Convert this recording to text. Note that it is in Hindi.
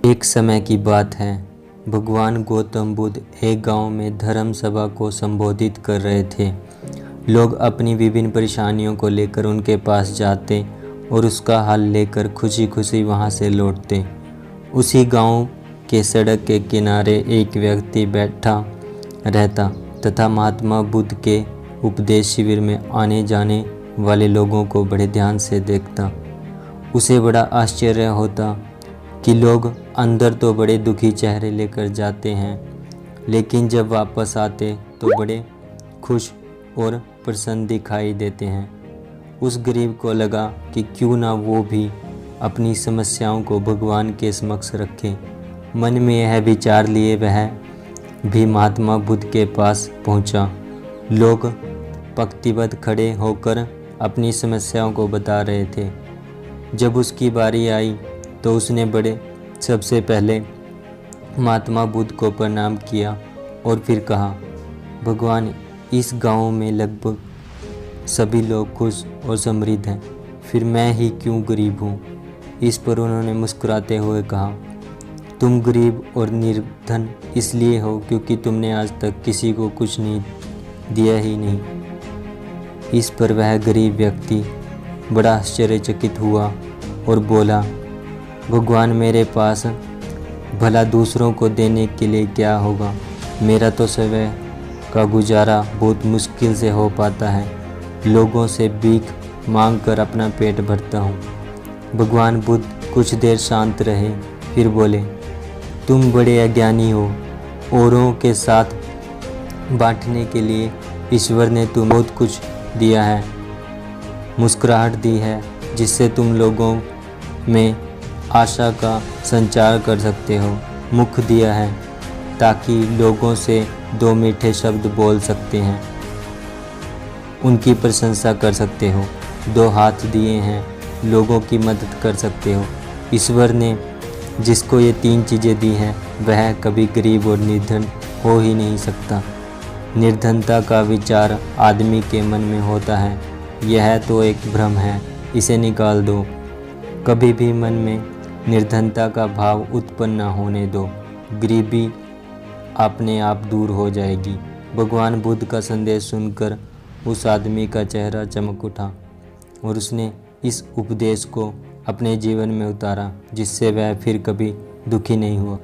एक समय की बात है। भगवान गौतम बुद्ध एक गांव में धर्म सभा को संबोधित कर रहे थे। लोग अपनी विभिन्न परेशानियों को लेकर उनके पास जाते और उसका हल लेकर खुशी खुशी वहां से लौटते। उसी गांव के सड़क के किनारे एक व्यक्ति बैठा रहता तथा महात्मा बुद्ध के उपदेश शिविर में आने जाने वाले लोगों को बड़े ध्यान से देखता। उसे बड़ा आश्चर्य होता कि लोग अंदर तो बड़े दुखी चेहरे लेकर जाते हैं, लेकिन जब वापस आते तो बड़े खुश और प्रसन्न दिखाई देते हैं। उस गरीब को लगा कि क्यों ना वो भी अपनी समस्याओं को भगवान के समक्ष रखे। मन में यह विचार लिए वह भी महात्मा बुद्ध के पास पहुंचा। लोग पंक्तिबद्ध खड़े होकर अपनी समस्याओं को बता रहे थे। जब उसकी बारी आई तो उसने बड़े सबसे पहले महात्मा बुद्ध को प्रणाम किया और फिर कहा, भगवान, इस गांव में लगभग सभी लोग खुश और समृद्ध हैं, फिर मैं ही क्यों गरीब हूँ। इस पर उन्होंने मुस्कुराते हुए कहा, तुम गरीब और निर्धन इसलिए हो क्योंकि तुमने आज तक किसी को कुछ नहीं दिया ही नहीं। इस पर वह गरीब व्यक्ति बड़ा आश्चर्यचकित हुआ और बोला, भगवान, मेरे पास भला दूसरों को देने के लिए क्या होगा। मेरा तो स्वयं का गुजारा बहुत मुश्किल से हो पाता है। लोगों से भीख मांग कर अपना पेट भरता हूँ। भगवान बुद्ध कुछ देर शांत रहे, फिर बोले, तुम बड़े अज्ञानी हो। औरों के साथ बांटने के लिए ईश्वर ने तुम्हें बहुत कुछ दिया है, मुस्कुराहट दी है जिससे तुम लोगों में आशा का संचार कर सकते हो, मुख दिया है ताकि लोगों से दो मीठे शब्द बोल सकते हैं, उनकी प्रशंसा कर सकते हो। दो हाथ दिए हैं, लोगों की मदद कर सकते हो। ईश्वर ने जिसको ये तीन चीज़ें दी हैं वह कभी गरीब और निर्धन हो ही नहीं सकता। निर्धनता का विचार आदमी के मन में होता है, यह तो एक भ्रम है, इसे निकाल दो। कभी भी मन में निर्धनता का भाव उत्पन्न न होने दो, गरीबी अपने आप दूर हो जाएगी। भगवान बुद्ध का संदेश सुनकर उस आदमी का चेहरा चमक उठा और उसने इस उपदेश को अपने जीवन में उतारा, जिससे वह फिर कभी दुखी नहीं हुआ।